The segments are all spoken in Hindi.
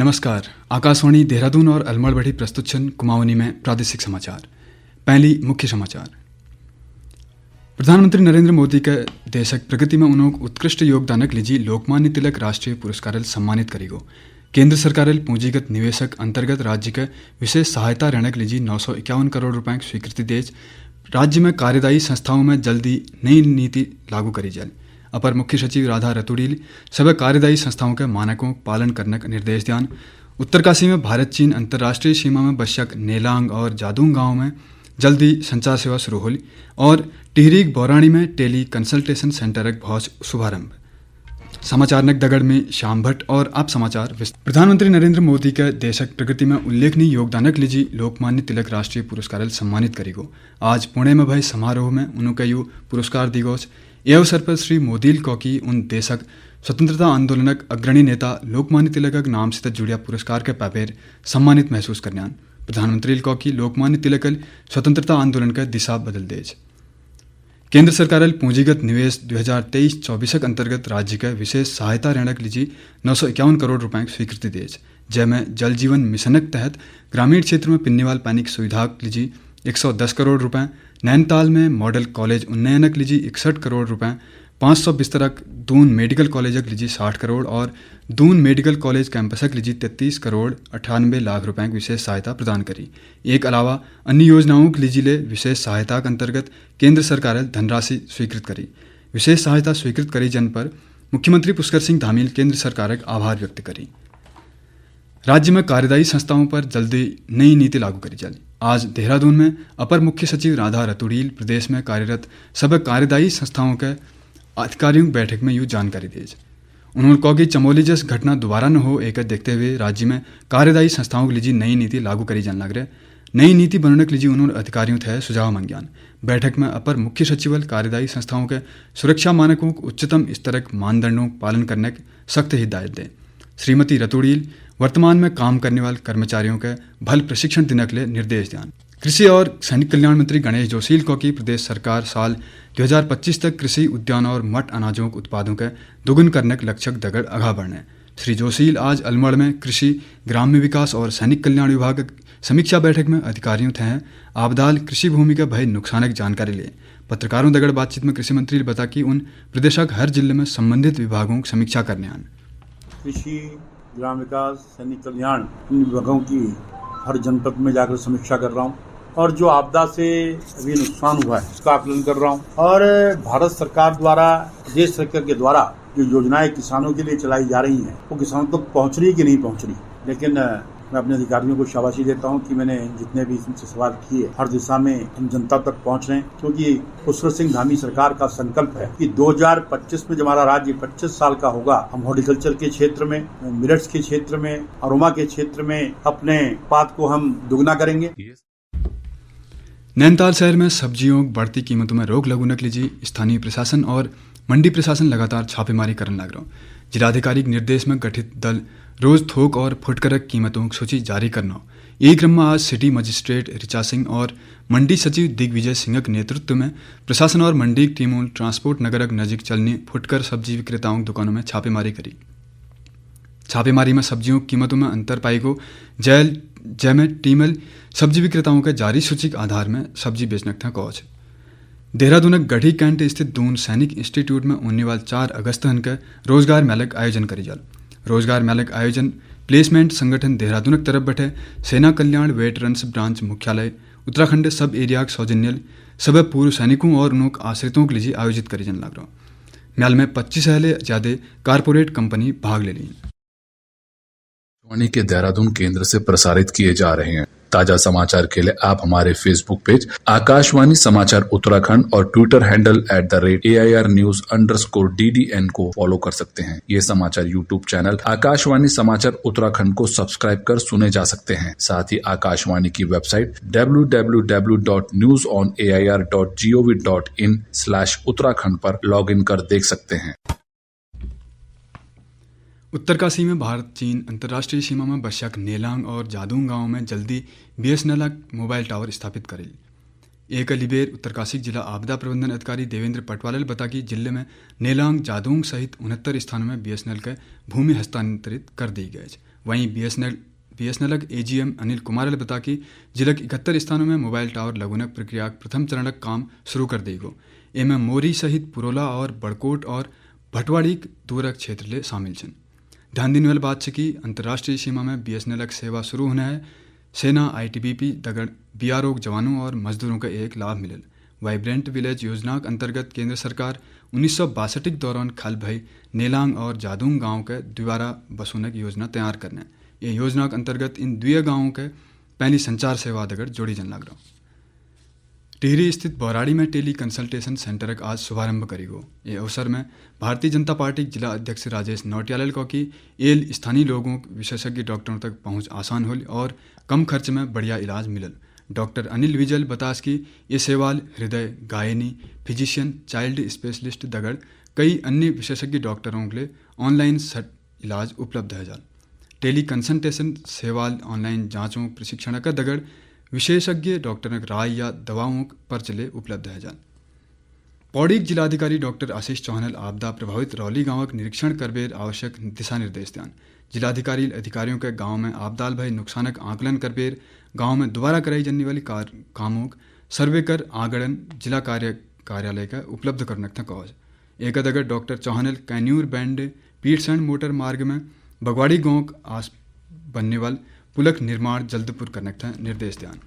नमस्कार। आकाशवाणी देहरादून और अलमड़बढ़ी प्रस्तुत छन कुमाऊनी में प्रादेशिक समाचार। पहली मुख्य समाचार। प्रधानमंत्री नरेंद्र मोदी के देशक प्रगति में उन्होंने उत्कृष्ट योगदानक लीजी लोकमान्य तिलक राष्ट्रीय पुरस्कार सम्मानित करेगो। केंद्र सरकार पूंजीगत निवेशक अंतर्गत राज्य के विशेष सहायता ऋणक लीजी 951 करोड़ रुपए की स्वीकृति देज। राज्य में कार्यदायी संस्थाओं में जल्दी नई नीति लागू करी जाए। अपर मुख्य सचिव राधा रतुड़ी सभी कार्यदायी संस्थाओं के मानकों पालन करने का निर्देश दियान। उत्तरकाशी में भारत चीन अंतर्राष्ट्रीय सीमा में बशक नेलांग और जादूंग गांव में जल्दी संचार सेवा शुरू होली और टिहरी बौराणी में टेली कंसल्टेशन सेंटर का शुभारंभ। समाचार नक दगड़ में श्याम भट्ट और आप समाचार। प्रधानमंत्री नरेंद्र मोदी के देशक प्रगति में उल्लेखनीय योगदानक लीजी लोकमान्य तिलक राष्ट्रीय पुरस्कार सम्मानित करेगो। आज पुणे में भय समारोह में उनके यू पुरस्कार दिगोच। यह अवसर पर श्री मोदी की उन देशक स्वतंत्रता आंदोलनक अग्रणी नेता लोकमान्य तिलक नाम से जुड़िया पुरस्कार के पैपेर सम्मानित महसूस करने। प्रधानमंत्री की लोकमान्य तिलक स्वतंत्रता आंदोलन का दिशा बदल देज। केंद्र सरकार पूंजीगत निवेश 2023-24 अंतर्गत राज्य के विशेष सहायता ऋणक लीजी 951 करोड़ रुपए की स्वीकृति देज। जैमें जल जीवन मिशनक तहत ग्रामीण क्षेत्र में पिन्नीवाल पानी की सुविधा लीजी 110 करोड़ रुपए, नैनीताल में मॉडल कॉलेज उन्नयनक लीजी 61 करोड़ रुपए, 500 बिस्तरक दून मेडिकल कॉलेजक लीजी 60 करोड़ और दून मेडिकल कॉलेज कैंपसक लीजी 33 करोड़ 98 लाख रुपए की विशेष सहायता प्रदान करी। एक अलावा अन्य योजनाओं की लीजी ले विशेष सहायता के अंतर्गत केंद्र सरकार धनराशि स्वीकृत करी। विशेष सहायता स्वीकृत करी जन पर मुख्यमंत्री पुष्कर सिंह धामील केंद्र सरकार का आभार व्यक्त करी। राज्य में कार्यदायी संस्थाओं पर जल्दी नई नीति लागू करी जाए। आज देहरादून में अपर मुख्य सचिव राधा रतुड़ी प्रदेश में कार्यरत सभी कार्यदायी संस्थाओं के अधिकारियों की बैठक में यूँ जानकारी देज। उन्होंने कहा कि चमोली जैस घटना दोबारा न हो एक देखते हुए राज्य में कार्यदायी संस्थाओं के लीजी नई नीति लागू करी जाने लग रहे। नई नीति बनने के लीजी उन्होंने अधिकारियों थे सुझाव मांग्यान। बैठक में अपर मुख्य सचिव कार्यदायी संस्थाओं के सुरक्षा मानकों को उच्चतम स्तर के मानदंडों पालन करने की सख्त हिदायत दे। श्रीमती रतुड़ी वर्तमान में काम करने वाले कर्मचारियों के भल प्रशिक्षण देने के लिए निर्देश दियान। कृषि और सैनिक कल्याण मंत्री गणेश जोशील को की प्रदेश सरकार साल 2025 तक कृषि उद्यान और मट अनाजों के उत्पादों के दोगुन करने के लक्ष्य दगड़ आगा बढ़ने। श्री जोशील आज अलमड़ में कृषि ग्राम्य विकास और सैनिक कल्याण विभाग समीक्षा बैठक में अधिकारियों थे आपदाल कृषि भूमि का भय नुकसान की जानकारी लिए। पत्रकारों दगड़ बातचीत में कृषि मंत्री ने बताया कि उन प्रदेशक हर जिले में संबंधित विभागों की समीक्षा करने आन। कृषि ग्राम विकास सैनिक कल्याण इन विभागों की हर जनपद में जाकर समीक्षा कर रहा हूँ और जो आपदा से अभी नुकसान हुआ है उसका आकलन कर रहा हूँ। और भारत सरकार द्वारा प्रदेश सरकार के द्वारा जो योजनाएं किसानों के लिए चलाई जा रही हैं वो किसानों तक पहुँच रही कि नहीं पहुँच रही। लेकिन मैं अपने अधिकारियों को शाबाशी देता हूं कि मैंने जितने भी इसमें सवाल किए हर दिशा में हम जनता तक पहुंच रहे हैं, क्योंकि पुष्कर सिंह धामी सरकार का संकल्प है कि 2025 में जब हमारा राज्य 25 साल का होगा हम हॉर्टिकल्चर के क्षेत्र में, मिलेट्स के क्षेत्र में, अरोमा के क्षेत्र में अपने उत्पाद को हम दुगना करेंगे। नैनीताल शहर में सब्जियों बढ़ती कीमतों में रोक लगू नक लीजी स्थानीय प्रशासन और मंडी प्रशासन लगातार छापेमारी करने लग रहा। जिलाधिकारी के निर्देश में गठित दल रोज थोक और फुटकर कीमतों की सूची जारी करना। यही क्रम में आज सिटी मजिस्ट्रेट ऋचा सिंह और मंडी सचिव दिग्विजय सिंह के नेतृत्व में प्रशासन और मंडी की टीमों ट्रांसपोर्ट नगर नजीक चलने फुटकर सब्जी विक्रेताओं की दुकानों में छापेमारी करी। छापेमारी में सब्जियों की कीमतों में अंतर पाई को जैमें टीमल सब्जी विक्रेताओं के जारी सूची के आधार में सब्जी बेचने था कौच। देहरादून गढ़ी कैंट स्थित दून सैनिक इंस्टीट्यूट में होने वाले 4 अगस्त के रोजगार मेले का आयोजन करी जाल। रोजगार मेले का आयोजन प्लेसमेंट संगठन देहरादून की तरफ बैठे सेना कल्याण वेटरन्स ब्रांच मुख्यालय उत्तराखंड सब एरिया के सौजन्य सभी पूर्व सैनिकों और उनके आश्रितों के लिए आयोजित करी जाने लग रहा। मेल में 25 से ज्यादा कारपोरेट कंपनी भाग ले ली। वाणी के देहरादून केंद्र से प्रसारित किए जा रहे हैं। ताजा समाचार के लिए आप हमारे फेसबुक पेज आकाशवाणी समाचार उत्तराखंड और ट्विटर हैंडल @AIRnews_DDN को फॉलो कर सकते हैं। ये समाचार यूट्यूब चैनल आकाशवाणी समाचार उत्तराखंड को सब्सक्राइब कर सुने जा सकते हैं। साथ ही आकाशवाणी की वेबसाइट www.newsonair.gov.in/उत्तराखंड पर लॉग इन कर देख सकते हैं। उत्तरकाशी में भारत चीन अंतर्राष्ट्रीय सीमा में बशक नेलांग और जादूंग गांव में जल्दी BSNL मोबाइल टावर स्थापित करेल। एक अलीबेर उत्तरकाशी जिला आपदा प्रबंधन अधिकारी देवेंद्र पटवाल बता कि जिले में नेलांग जादूंग सहित 69 स्थानों में BSNL के भूमि हस्तांतरित कर दी गई। वहीं बीएसएनएल एजीएम अनिल कुमार बता कि जिलक 71 स्थानों में मोबाइल टावर लगुनक प्रक्रिया प्रथम चरणक काम शुरू कर देगो। एमे मोरी सहित पुरोला और बड़कोट और भटवाड़ी दूरक क्षेत्र ले शामिल छन। ध्यान देने वाली बात है कि अंतर्राष्ट्रीय सीमा में बीएसएनएल सेवा शुरू होने है सेना आईटीबीपी दगड़ बीआरओ जवानों और मजदूरों का एक लाभ मिलल। वाइब्रेंट विलेज योजना के अंतर्गत केंद्र सरकार 1962 के दौरान खल भई नेलांग और जादूंग गांव के दोबारा बसोने की योजना तैयार करने। ये योजना के अंतर्गत इन दुए गांवों के पहली संचार सेवा दगड़ जोड़ी जन लग रहा। टिहरी स्थित बौराड़ी में टेली कंसल्टेशन सेंटर का आज शुभारंभ करेगो। ये अवसर में भारतीय जनता पार्टी जिला अध्यक्ष राजेश नौटियाल को कि एल स्थानीय लोगों विशेषज्ञ डॉक्टरों तक पहुंच आसान होल और कम खर्च में बढ़िया इलाज मिलल। डॉक्टर अनिल विजल बतास कि ये सेवाल हृदय गायनी फिजिशियन चाइल्ड स्पेशलिस्ट दगड़ कई अन्य विशेषज्ञ डॉक्टरों के लिए ऑनलाइन इलाज उपलब्ध है जाल। टेली कंसल्टेशन सेवाल ऑनलाइन जांचों प्रशिक्षण का दगड़ विशेषज्ञ डॉक्टर राय या दवाओं पर चले उपलब्ध है जान। पौड़ी जिलाधिकारी डॉक्टर आशीष चौहान आपदा प्रभावित रौली गांव का निरीक्षण करबेर आवश्यक दिशा निर्देश दियान। जिलाधिकारी अधिकारियों के गांव में आपदाल भय नुकसानक आकलन करबेर गांव में दोबारा कराई जाने वाली कामों सर्वे कर आगड़न जिला कार्यालय का उपलब्ध करने था कौज। एक अदगर डॉक्टर चौहान कैन्यूर बैंड पीटसैंड मोटर मार्ग में बगवाड़ी गांव आस बनने वाल पुलक निर्माण जल्दपुर करने का निर्देश दियान।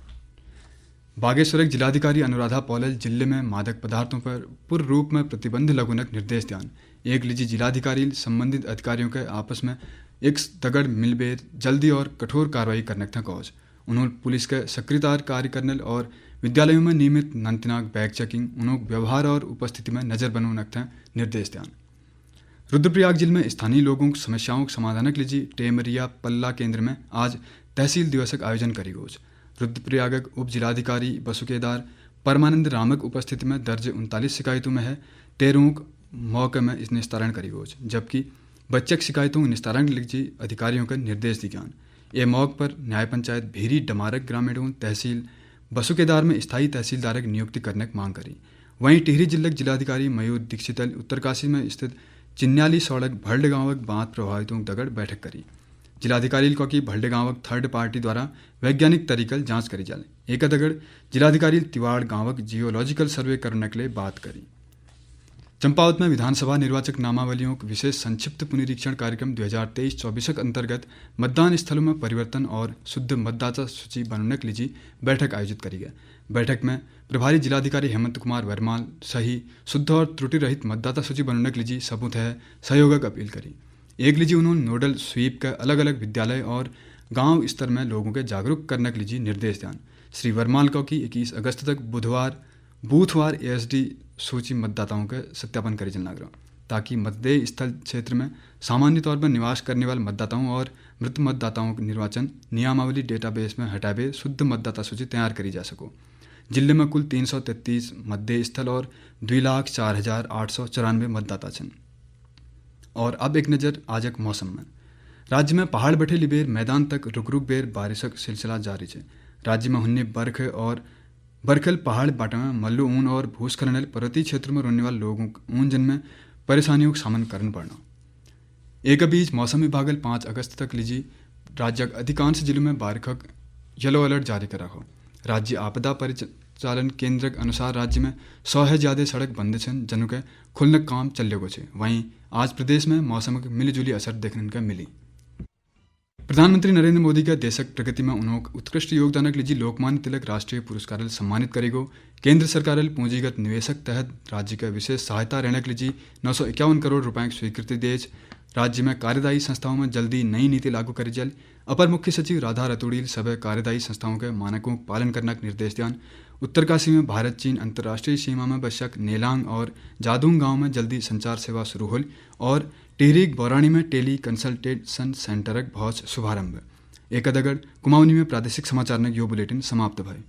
बागेश्वर जिलाधिकारी अनुराधा पौलल जिले में मादक पदार्थों पर पूर्ण रूप में प्रतिबंध लगुनक निर्देश दियान। एक लीजी जिलाधिकारी संबंधित अधिकारियों के आपस में एक दगड़ मिलबेर जल्दी और कठोर कार्रवाई करने था कौज। उन्होंने पुलिस के सक्रियता कार्य करने और विद्यालयों में नियमित नंतनाक बैग चेकिंग उन्होंने व्यवहार और उपस्थिति में नजर बनाने था निर्देश दियान। रुद्रप्रयाग जिले में स्थानीय लोगों की समस्याओं के समाधान के लिए टेमरिया पल्ला केंद्र में आज तहसील दिवस का आयोजन करी गोज। रुद्रप्रयाग उप जिलाधिकारी बसुकेदार परमानंद रामक उपस्थिति में दर्ज 39 शिकायतों में है 13 मौके में इस निस्तारण करी गोज, जबकि बच्चक शिकायतों निस्तारण के लिए अधिकारियों का निर्देश दियान। ये मौके पर न्याय पंचायत भीरी डमारक ग्रामीणों तहसील बसुकेदार में स्थायी तहसीलदार की नियुक्ति करने की मांग करी। वहीं टिहरी जिले जिलाधिकारी मयूर दीक्षितल उत्तरकाशी में स्थित चिन्याली सड़क भल्ड गांवक बांध प्रभावितों दगड़ बैठक करी। जिलाधिकारी को कि भल्ड गांवक थर्ड पार्टी द्वारा वैज्ञानिक तरीकल जांच करी जाले। एक दगड़ जिलाधिकारी तिवाड़ गांवक जियोलॉजिकल सर्वे करने के लिए बात करी। चंपावत में विधानसभा निर्वाचक नामावलियों के विशेष संक्षिप्त पुनरीक्षण कार्यक्रम 2023-24 के अंतर्गत मतदान स्थलों में परिवर्तन और शुद्ध मतदाता सूची बनने के लिए बैठक आयोजित करी गई। बैठक में प्रभारी जिलाधिकारी हेमंत कुमार वर्मा सही शुद्ध और त्रुटि रहित मतदाता सूची बनने के लिए सबूत है सहयोग अपील करी। एक लीजिए उन्होंने नोडल स्वीप का अलग अलग विद्यालय और गांव स्तर में लोगों के जागरूक करने के लिए निर्देश दियान। श्री वर्माल को कि 21 अगस्त तक बूथवार एएसडी सूची मतदाताओं का सत्यापन करी जन लग ताकि मतदेय स्थल क्षेत्र में सामान्य तौर पर निवास करने वाले मतदाताओं और मृत मतदाताओं के निर्वाचन नियमावली डेटाबेस में हटावे शुद्ध मतदाता सूची तैयार करी जा सको। जिले में कुल 333 मतदेय स्थल और 2,04,894 मतदाता छन। और अब एक नज़र आजक मौसम में। राज्य में पहाड़ बठे लिबेर मैदान तक रुक रुक बेर बारिशक सिलसिला जारी है। राज्य में हुन्ने बरख और बरखल पहाड़ बाटा में मल्लू ऊन और भूस्खलन पर्वतीय क्षेत्रों में रहने वाले लोगों ऊन जन में परेशानियों का सामना करना पड़ना। एक बीच मौसम विभाग 5 अगस्त तक लीजी राज्य अधिकांश जिलों में बारिशक येलो अलर्ट जारी करा हो। राज्य आपदा परिचालन केंद्र के अनुसार राज्य में 100 से ज्यादा सड़क बंद छन जनु के खुलने काम चलेगो छे। वहीं आज प्रदेश में मौसम के मिलीजुली असर देखने का मिली। प्रधानमंत्री नरेंद्र मोदी का देशक प्रगति में उन्होंने उत्कृष्ट योगदान के लिए लोकमान्य तिलक राष्ट्रीय पुरस्कार सम्मानित करेगो। केंद्र सरकार पूंजीगत निवेशक तहत राज्य का विशेष सहायता रहने के लिए 951 करोड़ रुपए की स्वीकृति देज। राज्य में कार्यदायी संस्थाओं में जल्दी नई नीति लागू करी जाए। अपर मुख्य सचिव राधा रतूड़ी सभी कार्यदायी संस्थाओं के मानकों का पालन करने का निर्देश दियान। उत्तरकाशी में भारत चीन अंतर्राष्ट्रीय सीमा में बशक नेलांग और जादूंग गांव में जल्दी संचार सेवा शुरू होल और टिहरी बौराणी में टेली कंसल्टेशन सेंटर भौज शुभारंभ। एक दगड़ कुमाऊनी में प्रादेशिक समाचार ने यो बुलेटिन समाप्त भय।